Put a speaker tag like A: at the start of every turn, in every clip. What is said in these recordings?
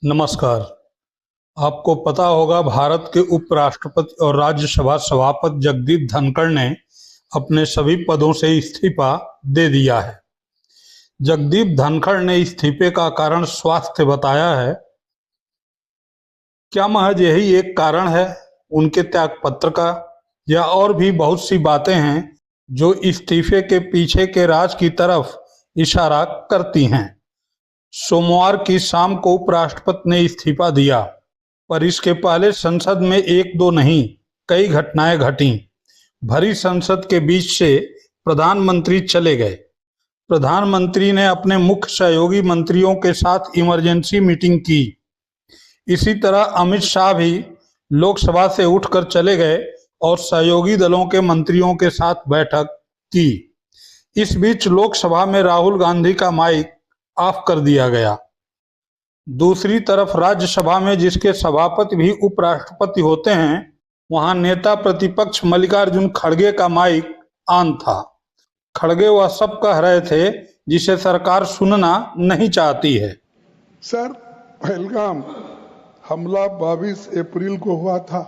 A: नमस्कार। आपको पता होगा भारत के उपराष्ट्रपति और राज्यसभा सभापति जगदीप धनखड़ ने अपने सभी पदों से इस्तीफा दे दिया है। जगदीप धनखड़ ने इस्तीफे का कारण स्वास्थ्य बताया है। क्या महज यही एक कारण है उनके त्यागपत्र का, या और भी बहुत सी बातें हैं जो इस्तीफे के पीछे के राज की तरफ इशारा करती हैं? सोमवार की शाम को उपराष्ट्रपति ने इस्तीफा दिया, पर इसके पहले संसद में एक दो नहीं कई घटनाएं घटीं। भरी संसद के बीच से प्रधानमंत्री चले गए। प्रधानमंत्री ने अपने मुख्य सहयोगी मंत्रियों के साथ इमरजेंसी मीटिंग की। इसी तरह अमित शाह भी लोकसभा से उठकर चले गए और सहयोगी दलों के मंत्रियों के साथ बैठक की। इस बीच लोकसभा में राहुल गांधी का माइक ऑफ कर दिया गया। दूसरी तरफ राज्यसभा में, जिसके सभापति भी उपराष्ट्रपति होते हैं, वहां नेता प्रतिपक्ष मल्लिकार्जुन खड़गे का माइक ऑन था। खड़गे वह सब कह रहे थे जिसे सरकार सुनना नहीं चाहती है।
B: सर, पहलगाम हमला 22 अप्रैल को हुआ था।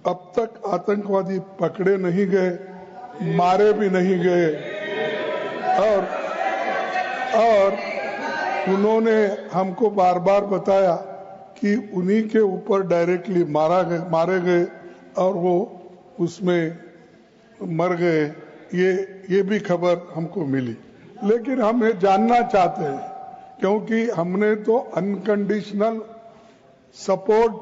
B: अब तक आतंकवादी पकड़े नहीं गए, मारे भी नहीं गए, और उन्होंने हमको बार बार बताया कि उन्हीं के ऊपर डायरेक्टली मारे गए और वो उसमें मर गए। ये भी खबर हमको मिली, लेकिन हम ये जानना चाहते हैं क्योंकि हमने तो अनकंडीशनल सपोर्ट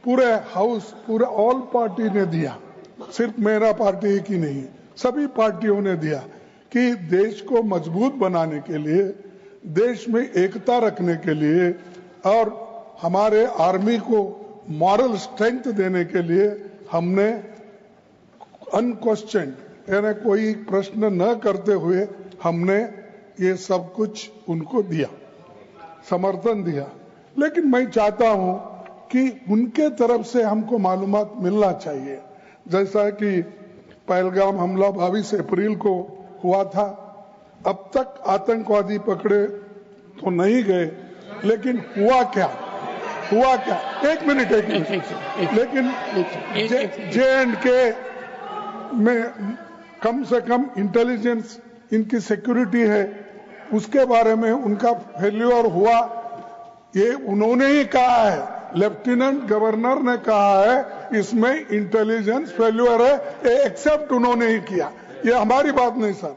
B: पूरे हाउस, पूरे ऑल पार्टी ने दिया, सिर्फ मेरा पार्टी एक ही नहीं, सभी पार्टियों ने दिया कि देश को मजबूत बनाने के लिए, देश में एकता रखने के लिए और हमारे आर्मी को मॉरल स्ट्रेंथ देने के लिए हमने अनक्वेश्चन, यानी कोई प्रश्न न करते हुए हमने ये सब कुछ उनको दिया, समर्थन दिया। लेकिन मैं चाहता हूं कि उनके तरफ से हमको मालूमात मिलना चाहिए। जैसा कि पहलगाम हमला 22 अप्रैल को हुआ था, अब तक आतंकवादी पकड़े तो नहीं गए, लेकिन हुआ क्या? एक मिनट लेकिन J&K में कम से कम इंटेलिजेंस, इनकी सिक्योरिटी है, उसके बारे में उनका फेल्योर हुआ, ये उन्होंने ही कहा है। लेफ्टिनेंट गवर्नर ने कहा है इसमें इंटेलिजेंस फेल्योर है, ये एक्सेप्ट उन्होंने ही किया। ये हमारी बात नहीं सर।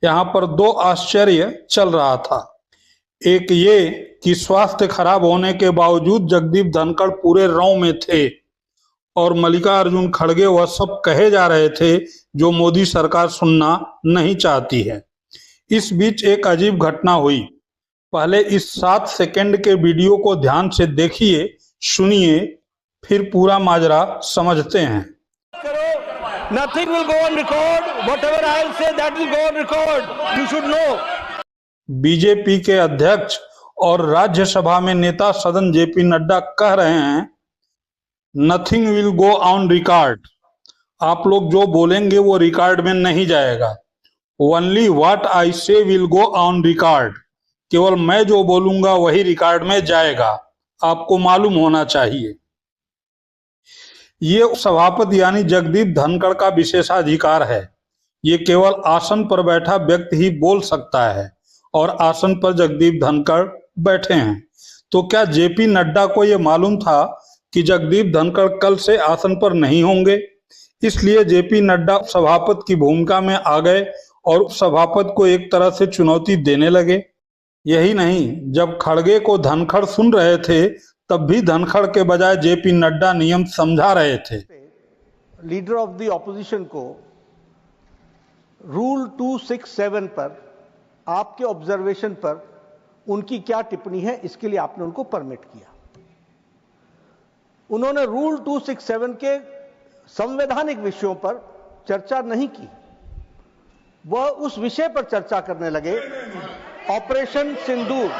A: यहाँ पर दो आश्चर्य चल रहा था। एक ये कि स्वास्थ्य खराब होने के बावजूद जगदीप धनखड़ पूरे रौं में थे और मल्लिकार्जुन खड़गे वह सब कहे जा रहे थे जो मोदी सरकार सुनना नहीं चाहती है। इस बीच एक अजीब घटना हुई। पहले इस 7 सेकंड के वीडियो को ध्यान से देखिए, सुनिए, फिर पूरा माजरा समझते हैं।
C: Nothing will go on record. Whatever I'll say, that will go on record. You should know.
A: BJP के अध्यक्ष और राज्यसभा में नेता सदन जेपी नड्डा कह रहे हैं, nothing will go on record. आप लोग जो बोलेंगे वो रिकॉर्ड में नहीं जाएगा। ओनली व्हाट आई से विल गो ऑन रिकॉर्ड। केवल मैं जो बोलूंगा वही रिकॉर्ड में जाएगा, आपको मालूम होना चाहिए। ये सभापति यानी जगदीप धनखड़ का विशेषाधिकार है। ये केवल आसन पर बैठा व्यक्ति ही बोल सकता है और आसन पर जगदीप धनखड़ बैठे हैं। तो क्या जेपी नड्डा को ये मालूम था कि जगदीप धनखड़ कल से आसन पर नहीं होंगे? इसलिए जेपी नड्डा सभापति की भूमिका में आ गए और सभापति को एक तरह से चुनौती देने लगे। यही नहीं, जब खड़गे को धनखड़ सुन रहे थे तब भी धनखड़ के बजाय जेपी नड्डा नियम समझा रहे थे।
C: लीडर ऑफ द ऑपोजिशन को रूल 267 पर, आपके ऑब्जर्वेशन पर उनकी क्या टिप्पणी है, इसके लिए आपने उनको परमिट किया। उन्होंने रूल 267 के संवैधानिक विषयों पर चर्चा नहीं की, वह उस विषय पर चर्चा करने लगे, ऑपरेशन सिंदूर।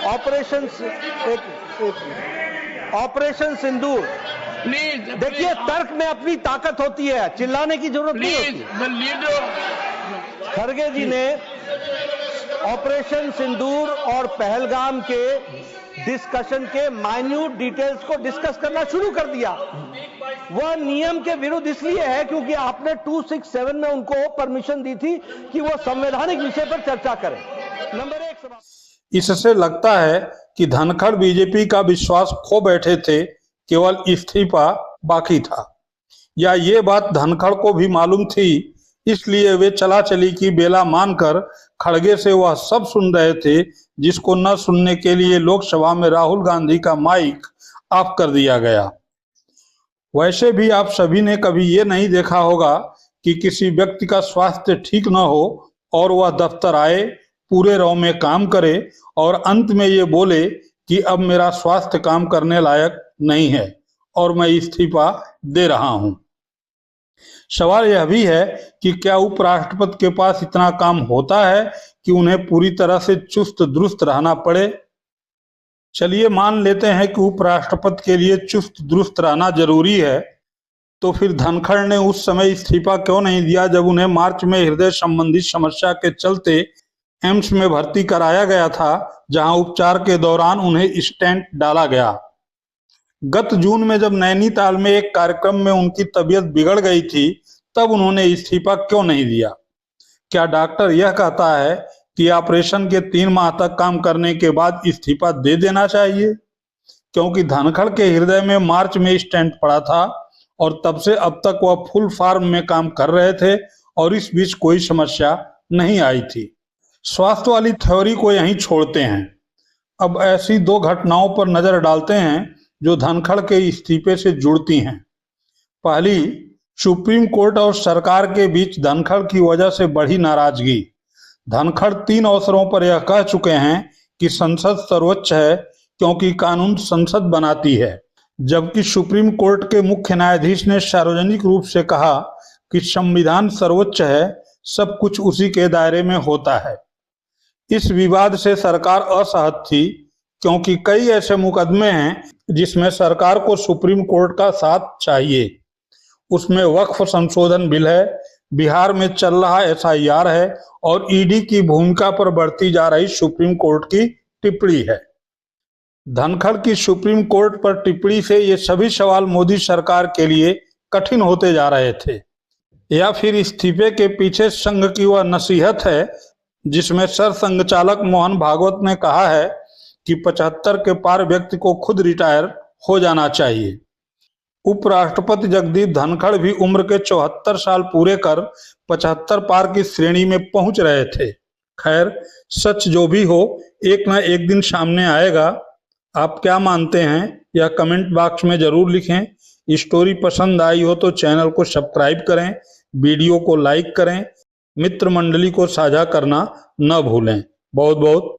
C: ऑपरेशन सिंदूर। देखिए, तर्क में अपनी ताकत होती है, चिल्लाने की जरूरत नहीं होती। खड़गे जी ने ऑपरेशन सिंदूर और पहलगाम के डिस्कशन के माइन्यूट डिटेल्स को डिस्कस करना शुरू कर दिया। वह नियम के विरुद्ध इसलिए है क्योंकि आपने 267 में उनको परमिशन दी थी कि वो संवैधानिक विषय पर चर्चा करें। नंबर 1
A: इससे लगता है कि धनखड़ बीजेपी का विश्वास खो बैठे थे, केवल इस्तीफा बाकी था, या ये बात धनखड़ को भी मालूम थी, इसलिए वे चला चली की बेला मानकर खड़गे से वह सब सुन रहे थे जिसको न सुनने के लिए लोकसभा में राहुल गांधी का माइक ऑफ कर दिया गया। वैसे भी आप सभी ने कभी ये नहीं देखा होगा कि किसी व्यक्ति का स्वास्थ्य ठीक न हो और वह दफ्तर आए, पूरे रौ में काम करे और अंत में ये बोले कि अब मेरा स्वास्थ्य काम करने लायक नहीं है और मैं इस्तीफा दे रहा हूं। सवाल यह भी है कि क्या उपराष्ट्रपति के पास इतना काम होता है कि उन्हें पूरी तरह से चुस्त दुरुस्त रहना पड़े? चलिए मान लेते हैं कि उपराष्ट्रपति के लिए चुस्त दुरुस्त रहना जरूरी है, तो फिर धनखड़ ने उस समय इस्तीफा क्यों नहीं दिया जब उन्हें मार्च में हृदय संबंधी समस्या के चलते एम्स में भर्ती कराया गया था, जहां उपचार के दौरान उन्हें स्टेंट डाला गया। गत जून में जब नैनीताल में एक कार्यक्रम में उनकी तबीयत बिगड़ गई थी, तब उन्होंने इस्तीफा क्यों नहीं दिया? क्या डॉक्टर यह कहता है कि ऑपरेशन के 3 माह तक काम करने के बाद इस्तीफा दे देना चाहिए? क्योंकि धनखड़ के हृदय में मार्च में स्टेंट पड़ा था और तब से अब तक वह फुल फॉर्म में काम कर रहे थे और इस बीच कोई समस्या नहीं आई थी। स्वास्थ्य वाली थ्योरी को यहीं छोड़ते हैं। अब ऐसी 2 घटनाओं पर नजर डालते हैं जो धनखड़ के इस्तीफे से जुड़ती हैं। पहली, सुप्रीम कोर्ट और सरकार के बीच धनखड़ की वजह से बढ़ी नाराजगी। धनखड़ 3 अवसरों पर यह कह चुके हैं कि संसद सर्वोच्च है क्योंकि कानून संसद बनाती है, जबकि सुप्रीम कोर्ट के मुख्य न्यायाधीश ने सार्वजनिक रूप से कहा कि संविधान सर्वोच्च है, सब कुछ उसी के दायरे में होता है। इस विवाद से सरकार असहज थी क्योंकि कई ऐसे मुकदमे हैं जिसमें सरकार को सुप्रीम कोर्ट का साथ चाहिए। उसमें वक्फ संशोधन बिल है, बिहार में चल रहा SIR है और ईडी की भूमिका पर बढ़ती जा रही सुप्रीम कोर्ट की टिप्पणी है। धनखड़ की सुप्रीम कोर्ट पर टिप्पणी से ये सभी सवाल मोदी सरकार के लिए कठिन होते जा रहे थे, या फिर इस्तीफे के पीछे संघ की वह नसीहत है जिसमें सर संघचालक मोहन भागवत ने कहा है कि 75 के पार व्यक्ति को खुद रिटायर हो जाना चाहिए। उपराष्ट्रपति जगदीप धनखड़ भी उम्र के 74 साल पूरे कर 75 पार की श्रेणी में पहुंच रहे थे। खैर, सच जो भी हो, एक ना एक दिन सामने आएगा। आप क्या मानते हैं यह कमेंट बॉक्स में जरूर लिखें। स्टोरी पसंद आई हो तो चैनल को सब्सक्राइब करें, वीडियो को लाइक करें, मित्र मंडली को साझा करना न भूलें। बहुत बहुत